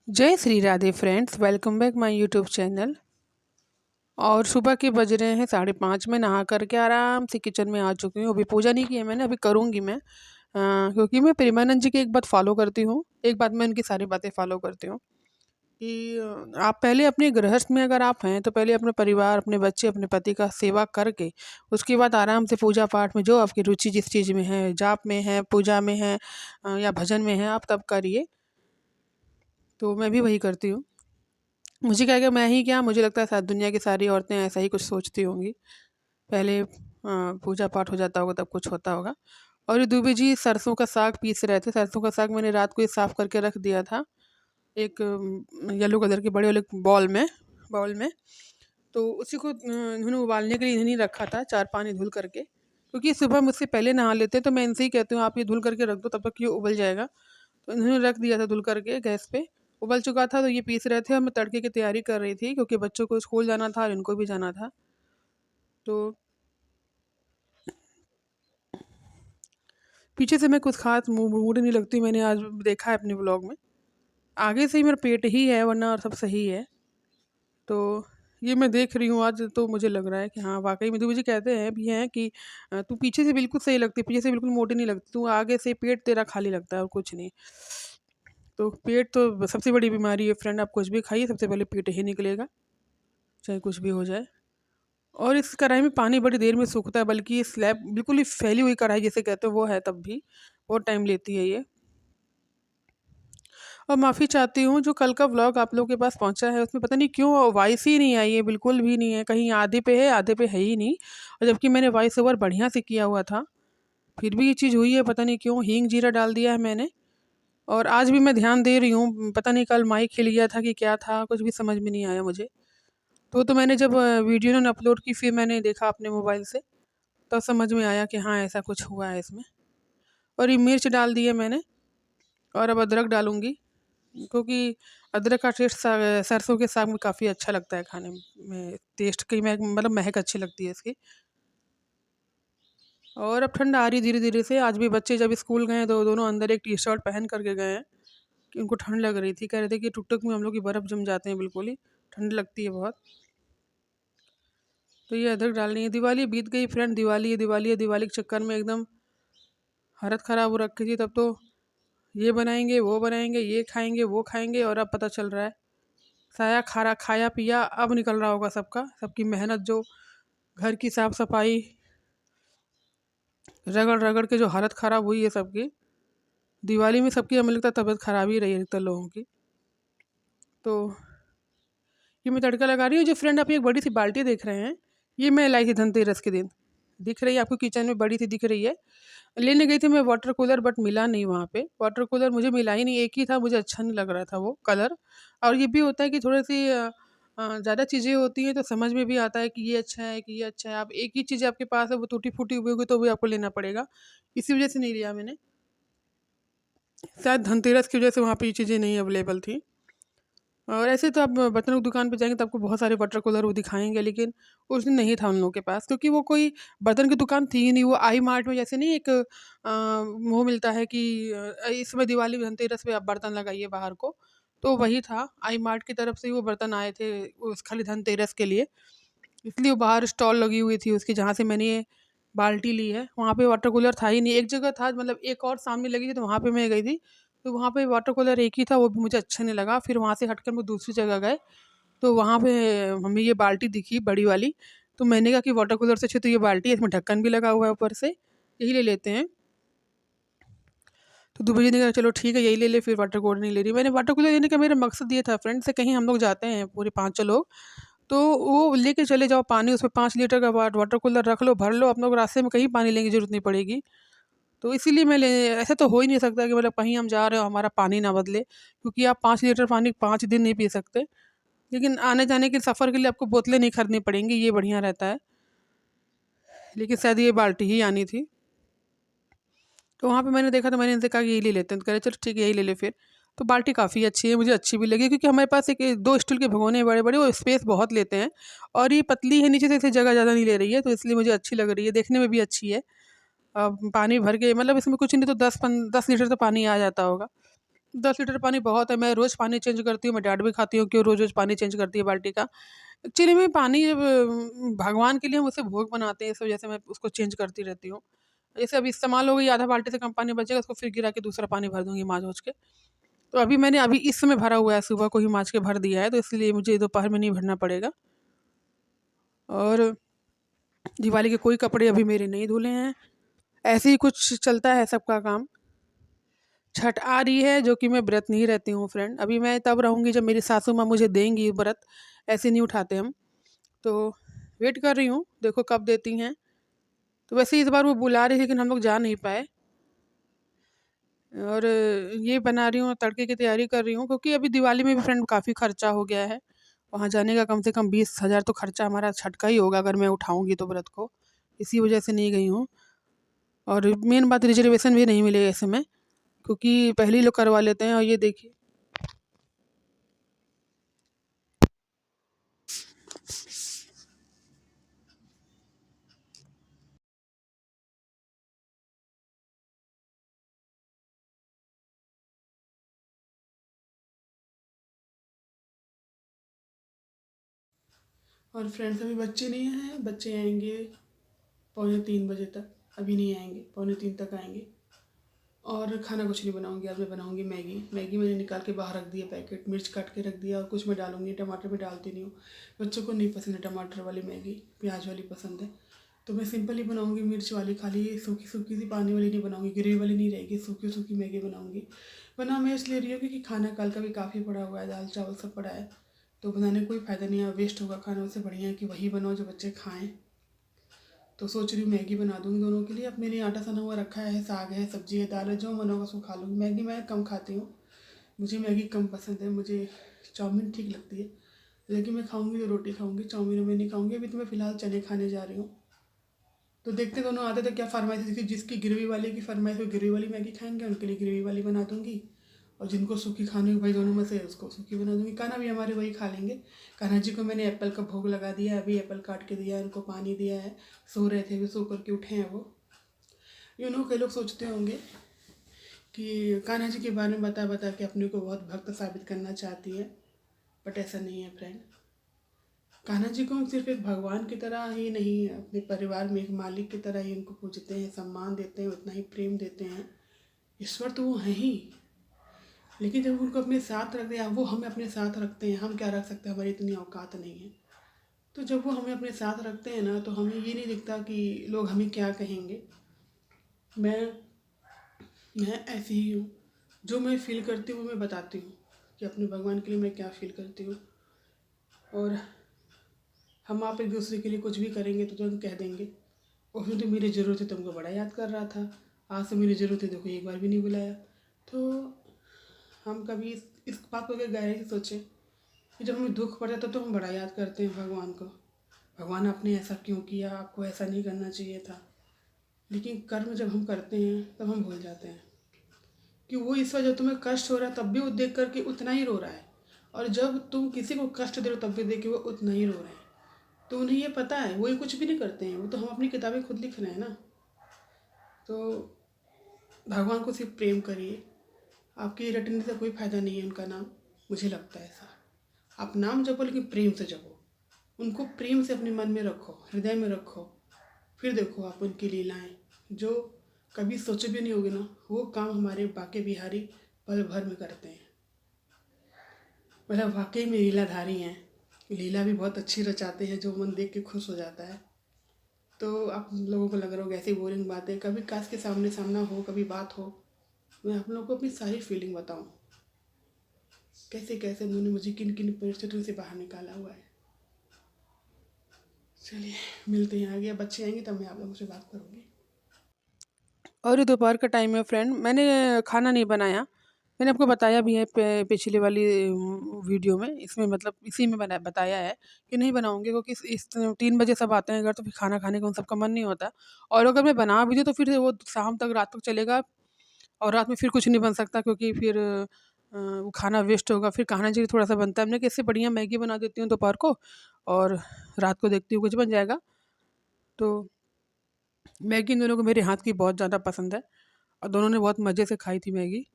जय Shri Radhe friends, welcome back my YouTube channel. और सुबह के बज रहे हैं 5:30। मैं नहा करके आराम से किचन में आ चुकी हूँ। अभी पूजा नहीं की है मैंने, अभी करूँगी मैं। क्योंकि मैं प्रेमानंद जी की एक बात फॉलो करती हूँ, एक बात मैं उनकी सारी बातें फॉलो करती हूँ कि आप पहले अपने गृहस्थ में अगर आप हैं तो पहले अपने परिवार, अपने बच्चे, अपने पति का सेवा करके उसके बाद आराम से पूजा पाठ में जो आपकी रुचि जिस चीज़ में है, जाप में है, पूजा में है या भजन में है, आप तब करिए। तो मैं भी वही करती हूँ। मुझे क्या क्या मैं ही क्या, मुझे लगता है शायद दुनिया की सारी औरतें ऐसा ही कुछ सोचती होंगी। पहले पूजा पाठ हो जाता होगा तब कुछ होता होगा। और ये दुबे जी सरसों का साग पीस रहे थे। सरसों का साग मैंने रात को ही साफ़ करके रख दिया था एक येलो कलर के बड़े वाले बाउल में। तो उसी को इन्होंने उबालने के लिए इन्होंने रखा था, 4 पानी धुल करके। क्योंकि सुबह मुझसे पहले नहा लेते हैं तो मैं इनसे ही कहती हूँ आप ये धुल करके रख दो, तब तक ये उबल जाएगा। तो इन्होंने रख दिया था धुल करके गैस पे। उबल चुका था तो ये पीस रहे थे और मैं तड़के की तैयारी कर रही थी क्योंकि बच्चों को स्कूल जाना था और इनको भी जाना था। तो पीछे से मैं कुछ खास मूड नहीं लगती, मैंने आज देखा है अपने व्लॉग में। आगे से ही मेरा पेट ही है, वरना और सब सही है। तो ये मैं देख रही हूँ आज, तो मुझे लग रहा है कि हाँ वाक़ई में। तो मुझे कहते हैं भी हैं कि तू पीछे से बिल्कुल सही लगती है, पीछे से बिल्कुल मोटी नहीं लगती, तू आगे से पेट तेरा खाली लगता है और कुछ नहीं। तो पेट तो सबसे बड़ी बीमारी है फ्रेंड, आप कुछ भी खाइए सबसे पहले पेट ही निकलेगा, चाहे कुछ भी हो जाए। और इस कढ़ाई में पानी बड़ी देर में सूखता है, बल्कि ये स्लैब बिल्कुल ही फैली हुई कढ़ाई जिसे कहते हैं वो है, तब भी बहुत टाइम लेती है ये। और माफ़ी चाहती हूँ, जो कल का व्लॉग आप लोगों के पास पहुँचा है उसमें पता नहीं क्यों वॉइस ही नहीं आई है, बिल्कुल भी नहीं है, कहीं आधे पे है आधे पे है ही नहीं। और जबकि मैंने वॉइस ओवर बढ़िया से किया हुआ था, फिर भी ये चीज़ हुई है। पता नहीं क्यों हींग जीरा डाल दिया है मैंने। और आज भी मैं ध्यान दे रही हूँ, पता नहीं कल माइक हिल गया था कि क्या था, कुछ भी समझ में नहीं आया मुझे। तो मैंने जब वीडियो इन्होंने अपलोड की फिर मैंने देखा अपने मोबाइल से, तब समझ में आया कि हाँ ऐसा कुछ हुआ है इसमें। और ये मिर्च डाल दी है मैंने, और अब अदरक डालूँगी क्योंकि अदरक का टेस्ट सरसों के साग में काफ़ी अच्छा लगता है खाने में। टेस्ट की मतलब महक अच्छी लगती है इसकी। और अब ठंड आ रही धीरे धीरे से। आज भी बच्चे जब स्कूल गए तो दोनों अंदर एक टी शर्ट पहन करके गए हैं कि उनको ठंड लग रही थी। कह रहे थे कि टुकटुक में हम लोग की बर्फ़ जम जाते हैं, बिल्कुल ही ठंड लगती है बहुत। तो ये अदरक डालनी है। दिवाली बीत गई फ्रेंड, दिवाली है दिवाली है, दिवाली के चक्कर में एकदम हालत ख़राब हो रखी थी। तब तो ये बनाएंगे वो बनाएंगे, ये खाएंगे वो खाएंगे, और अब पता चल रहा है साया खारा खाया पिया अब निकल रहा होगा सबका, सबकी मेहनत जो घर की साफ सफाई रगड़ रगड़ के जो हालत ख़राब हुई है सबकी। दिवाली में सबकी हमें लगता है तबीयत ख़राब ही रही है अधिकतर लोगों की। तो ये मैं तड़का लगा रही हूँ। जो फ्रेंड आप एक बड़ी सी बाल्टी देख रहे हैं, ये मैं लाई थी धनतेरस के दिन। दिख रही है आपको किचन में, बड़ी सी दिख रही है। लेने गई थी मैं वाटर कूलर, बट मिला नहीं वहाँ पे। वाटर कूलर मुझे मिला ही नहीं, एक ही था, मुझे अच्छा नहीं लग रहा था वो कलर। और ये भी होता है कि थोड़ी सी ज़्यादा चीज़ें होती हैं तो समझ में भी आता है कि ये अच्छा है कि ये अच्छा है। आप एक ही चीज़ आपके पास है, वो टूटी फूटी हुई होगी तो भी आपको लेना पड़ेगा। इसी वजह से नहीं लिया मैंने। शायद धनतेरस की वजह से वहाँ पे ये चीज़ें नहीं अवेलेबल थी। और ऐसे तो आप बर्तनों की दुकान पे जाएँगे तो आपको बहुत सारे वाटर कूलर वो दिखाएँगे, लेकिन उस दिन नहीं था उन लोगों के पास, क्योंकि वो कोई बर्तन की दुकान थी ही नहीं। वो आई मार्ट में जैसे नहीं एक वो मिलता है कि इस समय दिवाली धनतेरस पे आप बर्तन लगाइए बाहर को, तो वही था। आई मार्ट की तरफ से ही वो बर्तन आए थे उस खाली धनतेरस के लिए। इसलिए वो बाहर स्टॉल लगी हुई थी उसकी, जहाँ से मैंने ये बाल्टी ली है। वहाँ पे वाटर कूलर था ही नहीं। एक जगह था, मतलब एक और सामने लगी थी तो वहाँ पे मैं गई थी। तो वहाँ पे वाटर कूलर एक ही था, वो भी मुझे अच्छा नहीं लगा। फिर वहाँ से हटकर हम दूसरी जगह गए तो वहाँ पे हमें ये बाल्टी दिखी बड़ी वाली। तो मैंने कहा कि वाटर कूलर से अच्छी तो ये बाल्टी है, इसमें ढक्कन भी लगा हुआ है ऊपर से, यही ले लेते हैं। तो दुबई जी ने कहा चलो ठीक है यही ले ले, फिर वाटर कूलर नहीं ले रही। मैंने वाटर कूलर लेने का मेरा मकसद ये था फ्रेंड, से कहीं हम लोग जाते हैं पूरे 5-6 लोग, तो वो लेके चले जाओ पानी, उसमें 5 लीटर का वाटर कूलर रख लो, भर लो, आप लोग रास्ते में कहीं पानी लेने की ज़रूरत नहीं पड़ेगी। तो इसीलिए मैं ले ऐसा तो हो ही नहीं सकता कि मतलब कहीं हम जा रहे हो हमारा पानी ना बदले, क्योंकि आप 5 लीटर पानी 5 दिन नहीं पी सकते। लेकिन आने-जाने के सफ़र के लिए आपको बोतलें नहीं खरीदनी पड़ेंगी, ये बढ़िया रहता है। लेकिन शायद ये बाल्टी ही आनी थी। तो वहाँ पे मैंने देखा तो मैंने इनसे कहा कि यही ले लेते हैं, तो कह रहे चलो ठीक है यही ले ले फिर। तो बाल्टी काफ़ी अच्छी है, मुझे अच्छी भी लगी, क्योंकि हमारे पास एक 2 स्टील के भगोने हैं बड़े-बड़े, वो स्पेस बहुत लेते हैं। और ये पतली है नीचे से, इसे जगह ज़्यादा नहीं ले रही है, तो इसलिए मुझे अच्छी लग रही है, देखने में भी अच्छी है। पानी भर के मतलब इसमें कुछ नहीं तो 10 लीटर तो पानी आ जाता होगा। 10 लीटर पानी बहुत है, मैं रोज़ पानी चेंज करती हूँ, मैं डाँट भी खाती हूँ क्यों रोज़-रोज़ पानी चेंज करती है बाल्टी का। एक्चुअली में पानी जब भगवान के लिए हम उसे भोग बनाते हैं, इस वजह से मैं उसको चेंज करती रहती हूँ। जैसे अभी इस्तेमाल हो गई, आधा बाल्टी से कम पानी बचेगा, उसको फिर गिरा के दूसरा पानी भर दूँगी माँज-मूँज के। तो अभी मैंने अभी इस समय भरा हुआ है, सुबह को ही माँज के भर दिया है, तो इसलिए मुझे दोपहर में नहीं भरना पड़ेगा। और दिवाली के कोई कपड़े अभी मेरे नहीं धुले हैं, ऐसे ही कुछ चलता है सबका काम। छठ आ रही है जो कि मैं व्रत नहीं रहती हूँ फ्रेंड, अभी मैं तब रहूँगी जब मेरी सासू माँ मुझे देंगी व्रत, ऐसे नहीं उठाते हम। तो वेट कर रही हूँ, देखो कब देती हैं। तो वैसे इस बार वो बुला रही थी लेकिन हम लोग जा नहीं पाए। और ये बना रही हूँ, तड़के की तैयारी कर रही हूँ क्योंकि अभी दिवाली में भी फ्रेंड काफ़ी खर्चा हो गया है। वहाँ जाने का कम से कम 20,000 तो खर्चा हमारा छठ का ही होगा अगर मैं उठाऊँगी तो व्रत को। इसी वजह से नहीं गई हूँ। और मेन बात, रिजर्वेशन भी नहीं मिलेगा इस समय क्योंकि पहले ही लोग करवा लेते हैं। और ये देखिए, और फ्रेंड्स अभी बच्चे नहीं हैं, बच्चे आएंगे 2:45 बजे तक, अभी नहीं आएंगे, 2:45 तक आएंगे। और खाना कुछ नहीं बनाऊंगी आज, मैं बनाऊंगी मैगी। मैगी मैंने निकाल के बाहर रख दिया, पैकेट मिर्च काट के रख दिया, और कुछ मैं डालूंगी, टमाटर भी डालती नहीं हूँ। बच्चों को नहीं पसंद है टमाटर वाली मैगी, प्याज वाली पसंद है। तो मैं सिंपल ही बनाऊंगी, मिर्च वाली, खाली सूखी सूखी सी, पानी वाली नहीं बनाऊंगी, ग्रेवी वाली नहीं रहेगी, सूखी सूखी मैगी बनाऊंगी। बना मैं इसलिए रही हूँ क्योंकि खाना कल का भी काफ़ी पड़ा हुआ है, दाल चावल सब पड़ा है, तो बनाने का कोई फ़ायदा नहीं है, वेस्ट होगा खाना। उससे बढ़िया है कि वही बनाओ जो बच्चे खाएँ। तो सोच रही हूँ मैगी बना दूँगी दोनों के लिए। अब मेरे आटा सना हुआ रखा है, साग है, सब्जी है, दाल है, जो मन होगा उसको खा लूँगी। मैगी मैं कम खाती हूँ, मुझे मैगी कम पसंद है, मुझे चाउमीन ठीक लगती है। लेकिन मैं खाऊंगी तो रोटी खाऊंगी, चाउमीन में नहीं खाऊंगी। अभी तो मैं फ़िलहाल चने खाने जा रही हूँ। तो देखते दोनों आते तो क्या फरमाइश है, जिसकी ग्रेवी वाले की फरमाइश हो ग्रेवी वाली मैगी खाएंगे, उनके लिए ग्रेवी वाली बना दूंगी। और जिनको सूखी खानी हो भाई दोनों में से, उसको सूखी बना दूंगी। कान्हा भी हमारे वही खा लेंगे। कान्हा जी को मैंने एप्पल का भोग लगा दिया है, अभी एप्पल काट के दिया है, उनको पानी दिया है, सो रहे थे, वे सो करके उठे हैं वो। कई लोग सोचते होंगे कि कान्हा जी के बारे में बता बता के अपने को बहुत भक्त साबित करना चाहती है, बट ऐसा नहीं है फ्रेंड। कान्हा जी को हम सिर्फ एक भगवान की तरह ही नहीं, अपने परिवार में एक मालिक की तरह ही उनको पूजते हैं, सम्मान देते हैं, उतना ही प्रेम देते हैं। ईश्वर तो वो हैं ही, लेकिन जब उनको अपने साथ रख दिया, वो हमें अपने साथ रखते हैं, हम क्या रख सकते हैं, हमारी इतनी औकात नहीं है। तो जब वो हमें अपने साथ रखते हैं ना, तो हमें ये नहीं दिखता कि लोग हमें क्या कहेंगे। मैं मैं ऐसी ही हूँ, जो मैं फील करती हूँ मैं बताती हूँ कि अपने भगवान के लिए मैं क्या फील करती हूँ। और हम आप एक दूसरे के लिए कुछ भी करेंगे तो तुरंत कह देंगे, उसने तो मेरी ज़रूरत है, तुमको बड़ा याद कर रहा था, आज तो मेरी ज़रूरत है, देखो एक बार भी नहीं बुलाया। तो हम कभी इस बात को अगर गहराई से सोचें कि जब हमें दुख पड़ता है तो हम बड़ा याद करते हैं भगवान को, भगवान आपने ऐसा क्यों किया, आपको ऐसा नहीं करना चाहिए था। लेकिन कर्म जब हम करते हैं तब हम भूल जाते हैं कि वो ईश्वर जब तुम्हें कष्ट हो रहा है तब भी वो देख करके उतना ही रो रहा है, और जब तुम किसी को कष्ट दे रहे हो तब भी देख के वो उतना ही रो रहे हैं। तो उन्हें ये पता है, वो ये कुछ भी नहीं करते हैं, वो तो हम अपनी किताबें खुद लिख रहे हैं ना। तो भगवान को सिर्फ प्रेम करिए, आपके रटने से कोई फ़ायदा नहीं है उनका नाम, मुझे लगता है ऐसा। आप नाम जपो लेकिन प्रेम से जपो, उनको प्रेम से अपने मन में रखो, हृदय में रखो। फिर देखो आप उनकी लीलाएं, जो कभी सोचे भी नहीं होगे ना, वो काम हमारे बाके बिहारी पल भर में करते हैं। मतलब वाकई में लीलाधारी हैं, लीला भी बहुत अच्छी रचाते हैं, जो मन देख के खुश हो जाता है। तो आप लोगों को लग रहा होगा ऐसी बोरिंग बातें, कभी काश के सामने सामना हो, कभी बात हो, मैं आप लोगों को अपनी सारी फीलिंग बताऊं, कैसे कैसे उन्होंने मुझे किन किन परिस्थितियों से बाहर निकाला हुआ है। चलिए मिलते हैं आगे, अब बच्चे आएंगे तब मैं आप लोगों से बात करूँगी। और ये दोपहर का टाइम है फ्रेंड, मैंने खाना नहीं बनाया, मैंने आपको बताया भी है पिछली वाली वीडियो में, इसमें मतलब इसी में बताया है कि नहीं बनाऊंगी क्योंकि इस 3 बजे सब आते हैं घर, तो फिर खाना खाने का उन सबका मन नहीं होता। और अगर मैं बना भी दूँ तो फिर वो शाम तक, रात तक चलेगा, और रात में फिर कुछ नहीं बन सकता क्योंकि फिर वो खाना वेस्ट होगा। फिर खाना चाहिए थोड़ा सा बनता है, हमने कैसे बढ़िया मैगी बना देती हूँ दोपहर को, और रात को देखती हूँ कुछ बन जाएगा। तो मैगी इन दोनों को मेरे हाथ की बहुत ज़्यादा पसंद है, और दोनों ने बहुत मज़े से खाई थी मैगी।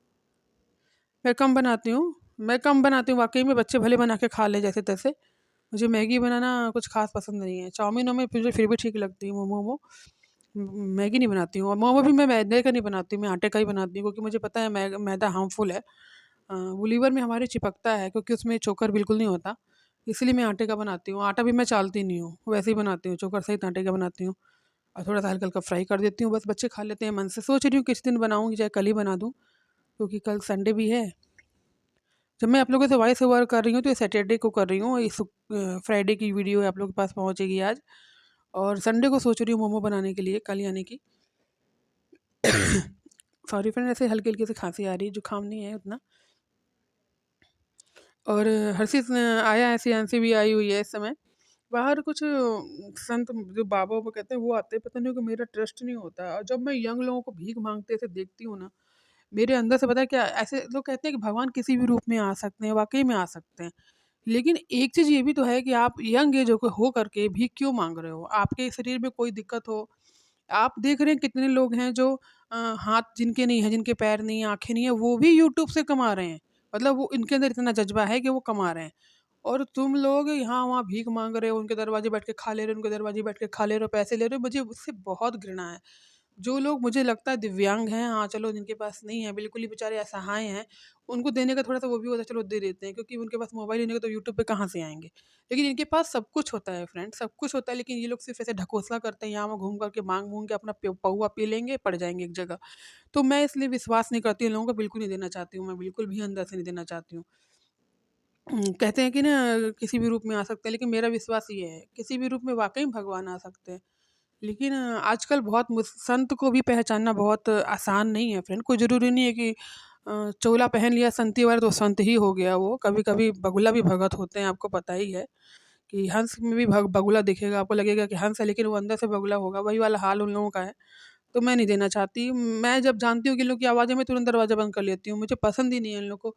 मैं कम बनाती हूँ वाक़ई में, बच्चे भले बना के खा लें जैसे तैसे। मुझे मैगी बनाना कुछ ख़ास पसंद नहीं है। चाउमीन वाउमीन मुझे फिर भी ठीक लगती है, मोमो वोमो। मैगी नहीं बनाती हूँ, और मोमो भी मैं मैदे का नहीं बनाती हूँ, मैं आटे का ही बनाती हूँ, क्योंकि मुझे पता है मैदा हार्मफुल है। वो लीवर में हमारे चिपकता है, क्योंकि उसमें चोकर बिल्कुल नहीं होता। इसलिए मैं आटे का बनाती हूँ। आटा भी मैं चालती नहीं हूँ, वैसे ही बनाती हूँ, चोकर सहित आटे का बनाती हूँ। और थोड़ा-सा हल्का-हल्का फ्राई कर देती हूँ, बस बच्चे खा लेते हैं मन से। सोच रही हूँ किस दिन बनाऊँगी, चाहे कल ही बना दूँ, क्योंकि कल संडे भी है। जब मैं आप लोगों से वॉइस ओवर कर रही हूँ तो ये सैटरडे को कर रही हूँ, फ्राइडे की वीडियो आप लोगों के पास पहुँचेगी आज। और संडे को सोच रही हूँ मोमो बनाने के लिए, कल यानी कि। सॉरी फ्रेंड, ऐसे हल्की-हल्की सी खाँसी आ रही है, जुकाम नहीं है उतना। और हर्षित आया है, सियांसी भी आई हुई है इस समय। बाहर कुछ संत जो बाबा वाबा कहते हैं वो आते हैं, पता नहीं क्यों मेरा ट्रस्ट नहीं होता। और जब मैं यंग लोगों को भीख मांगते ऐसे देखती हूँ ना, मेरे अंदर से पता है क्या, ऐसे लोग कहते हैं कि भगवान किसी भी रूप में आ सकते हैं, वाकई में आ सकते हैं। लेकिन एक चीज़ ये भी तो है कि आप यंग एज हो करके भीख क्यों मांग रहे हो? आपके शरीर में कोई दिक्कत हो, आप देख रहे हैं कितने लोग हैं जो हाथ जिनके नहीं है, जिनके पैर नहीं है, आँखें नहीं है, वो भी यूट्यूब से कमा रहे हैं। मतलब वो इनके अंदर इतना जज़्बा है कि वो कमा रहे हैं। और तुम लोग यहाँ-वहाँ भीख माँग रहे हो, उनके दरवाजे बैठ के खा ले रहे हो, उनके दरवाजे बैठ के खा ले रहे हो, पैसे ले रहे हो, मुझे उससे बहुत घृणा है। जो लोग मुझे लगता है दिव्यांग हैं, हाँ, चलो जिनके पास नहीं है, बिल्कुल ही बेचारे असहाय हैं, उनको देने का थोड़ा-सा वो भी होता है, चलो दे देते हैं, क्योंकि उनके पास मोबाइल ही नहीं होगा तो यूट्यूब पे कहाँ से आएँगे। लेकिन इनके पास सब कुछ होता है फ्रेंड, सब कुछ होता है, लेकिन ये लोग सिर्फ़ ऐसे ढकोसला करते हैं, यहाँ-वहाँ घूम कर के माँग-मूँग के अपना पौवा पी लेंगे, पड़ जाएँगे एक जगह। तो मैं इसलिए विश्वास नहीं करती, इन लोगों को बिल्कुल नहीं देना चाहती हूँ, मैं बिल्कुल भी अंदर से नहीं देना चाहती हूँ। कहते हैं कि ना किसी भी रूप में आ सकते हैं, लेकिन मेरा विश्वास ये है, किसी भी रूप में वाक़ई में भगवान आ सकते हैं। लेकिन आजकल बहुत संत को भी पहचानना बहुत आसान नहीं है फ्रेंड। कोई ज़रूरी नहीं है कि चोला पहन लिया संती वाला तो संत ही हो गया वो। कभी-कभी बगुला भी भगत होते हैं, आपको पता ही है कि हंस में भी बगुला दिखेगा, आपको लगेगा कि हंस है, लेकिन वो अंदर से बगुला होगा। वही वाला हाल उन लोगों का है। तो मैं नहीं देना चाहती। मैं जब जानती हूँ कि इन लोग की आवाज़ है, मैं तुरंत दरवाज़ा बंद कर लेती हूँ। मुझे पसंद ही नहीं है इन लोग को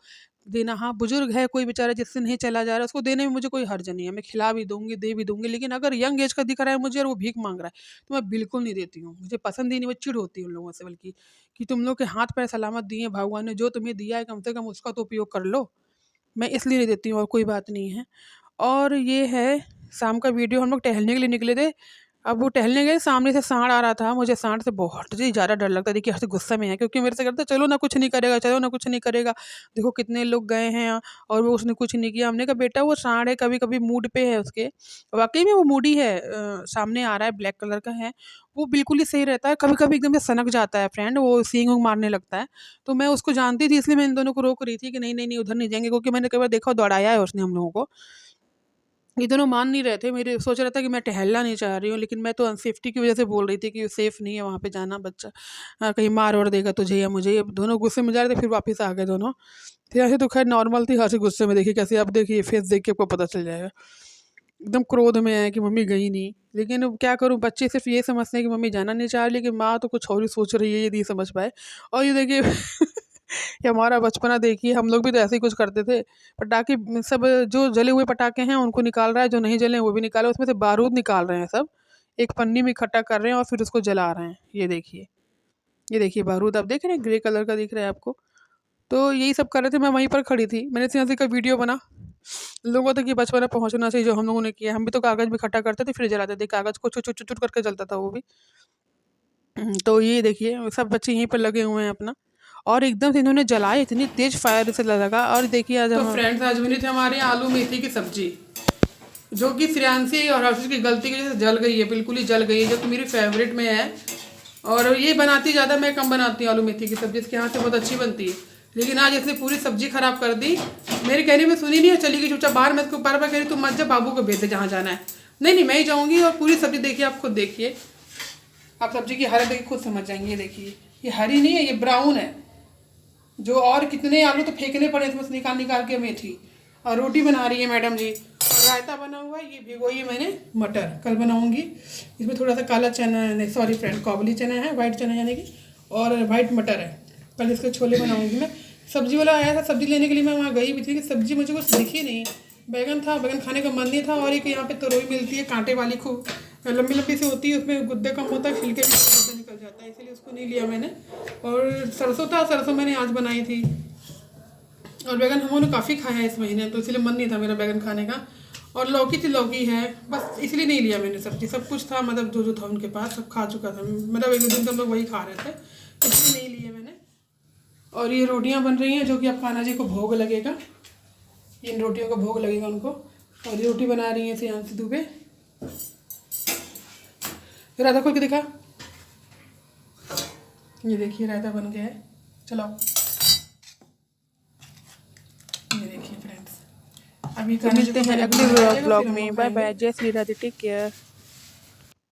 देना। हाँ, बुज़ुर्ग है कोई बेचारा जिससे नहीं चला जा रहा है, उसको देने में मुझे कोई हर्ज नहीं है। मैं खिला भी दूँगी, दे भी दूँगी, लेकिन अगर यंग एज का दिख रहा है मुझे और वो भीख माँग रहा है, तो मैं बिल्कुल नहीं देती हूँ। मुझे पसंद ही नहीं, मैं चिढ़ होती हूँ उन लोगों से बल्कि, कि तुम लोग के हाथ पैर सलामत दिए हैं भगवान ने, जो तुम्हें दिया है कम से कम उसका तो उपयोग कर लो। मैं इसलिए नहीं देती हूँ, और कोई बात नहीं है। और ये है, शाम का वीडियो हम लोग टहलने के लिए निकले थे। अब वो टहलने गए, सामने से सांड आ रहा था। मुझे सांड से बहुत ही ज़्यादा डर लगता है। देखिए हर्ष गुस्से में है, क्योंकि मेरे से कहता है चलो ना, कुछ नहीं करेगा, चलो ना, कुछ नहीं करेगा। देखो कितने लोग गए हैं और वो उसने कुछ नहीं किया। हमने कहा बेटा वो सांड है, कभी-कभी मूड पे है उसके। वाक़ई में वो मूडी है। सामने आ रहा है, ब्लैक कलर का है। वो बिल्कुल ही सही रहता है, कभी-कभी एकदम से सनक जाता है फ्रेंड, वो सींग-वींग मारने लगता है। तो मैं उसको जानती थी, इसलिए मैं इन दोनों को रोक रही थी कि नहीं, नहीं, नहीं उधर नहीं जाएँगे, क्योंकि मैंने कई बार देखा, दौड़ाया है उसने हम लोगों को। ये दोनों मान नहीं रहे थे, मेरे सोच रहा था कि मैं टहलना नहीं चाह रही हूँ, लेकिन मैं तो अनसेफ्टी की वज़ह से बोल रही थी कि सेफ़ नहीं है वहाँ पे जाना बच्चा, कहीं मार-वार देगा तुझे या मुझे। ये दोनों गुस्से में जा रहे थे, फिर वापस आ गए दोनों। फिर ऐसे तो ख़ैर नॉर्मल थी, हँसी गुस्से में, देखिए कैसे, अब देखिए फेस देख के आपको पता चल जाएगा। एकदम क्रोध में है कि मम्मी गई नहीं, लेकिन अब क्या करूँ, बच्चे सिर्फ़ ये समझते हैं कि मम्मी जाना नहीं चाह रही, लेकिन माँ तो कुछ और ही सोच रही है, ये नहीं समझ पाए। और ये देखिए ये हमारा बचपना देखिए, हम लोग भी तो ऐसे ही कुछ करते थे। पटाखे सब, जो जले हुए पटाखे हैं उनको निकाल रहा है, जो नहीं जले हैं वो भी निकाल रहा है, उसमें से बारूद निकाल रहे हैं सब। एक पन्नी में इकट्ठा कर रहे हैं और फिर उसको जला रहे हैं। ये देखिए बारूद आप देख रहे हैं, ग्रे कलर का दिख रहा है आपको। तो यही सब कर रहे थे, मैं वहीं पर खड़ी थी। मैंने सियासी का वीडियो बना, लोगों तक ये बचपना पहुँचना चाहिए जो हम लोगों ने किया। हम भी तो कागज़ में इकट्ठा करते थे, फिर जलाते थे। कागज़ को चुट-चुट-चुट करके जलता था वो भी। तो ये देखिए सब बच्चे यहीं पर लगे हुए हैं अपना, और एकदम से इन्होंने जलाए, इतनी तेज फायर से लगा। और देखिए आज तो फ्रेंड्स आज बनी थी हमारे आलू मेथी की सब्जी, जो कि श्रेयांशी और हर्षित की गलती की वजह से जल गई है, बिल्कुल ही जल गई है, जो कि मेरी फेवरेट में है। और ये बनाती ज़्यादा, मैं कम बनाती हूँ आलू मेथी की सब्जी, इसके यहाँ से बहुत अच्छी बनती है। लेकिन आज इसने पूरी सब्जी खराब कर दी। मेरे कहने में सुनी नहीं है, चली गई चुपचाप बाहर। मैं इसको बार बार कह रही, तुम मत जा, बाबू को भेज दे जहाँ जाना है। नहीं नहीं, मैं ही जाऊँगी। और पूरी सब्जी देखिए, आप खुद देखिए, आप सब्जी की हालत देखिए, खुद समझ जाएंगे। ये देखिए, ये हरी नहीं है, ये ब्राउन है। जो और कितने आलू तो फेंकने पड़े इसमें से निकाल निकाल के मेथी। और रोटी बना रही है मैडम जी, और रायता बना हुआ है। ये भिगोई है मैंने मटर, कल बनाऊंगी। इसमें थोड़ा सा काला चना, नहीं सॉरी फ्रेंड, काबुली चना है, वाइट चना यानी कि, और वाइट मटर है। कल इसके छोले बनाऊंगी मैं। सब्जी वाला आया था सब्जी लेने के लिए, मैं वहाँ गई भी थी कि सब्जी मुझे कुछ दिखी नहीं। बैगन था, बैगन खाने का मन नहीं था। और एक यहाँ पे तरोई मिलती है कांटे वाली, खूब लंबी लंबी सी होती है, उसमें गुद्दे कम होता है, छिलके भी गुद्दा निकल जाता है, इसलिए उसको नहीं लिया मैंने। और सरसों था, सरसों मैंने आज बनाई थी। और बैगन हम लोगों ने काफ़ी खाया है इस महीने, तो इसलिए मन नहीं था मेरा बैगन खाने का। और लौकी थी, लौकी है, बस इसलिए नहीं लिया मैंने सब्जी। सब कुछ था, मतलब जो जो था उनके पास सब खा चुका था, मतलब एक दो दिन तो हम लोग वही खा रहे थे, इसलिए नहीं लिए मैंने। और ये रोटियां बन रही हैं जो कि अब कान्हा जी को भोग लगेगा, इन रोटियों का भोग लगेगा उनको। और ये रोटी बना रही हैं श्रेयांशी दुबे। रायता खोल के दिखा, ये देखिए रायता बन गया है, चलाओ। ये देखिए फ्रेंड्स, अभी तो मिलते हैं अगले ब्लॉग में। बाय बाय, जय श्री राधे, टेक केयर।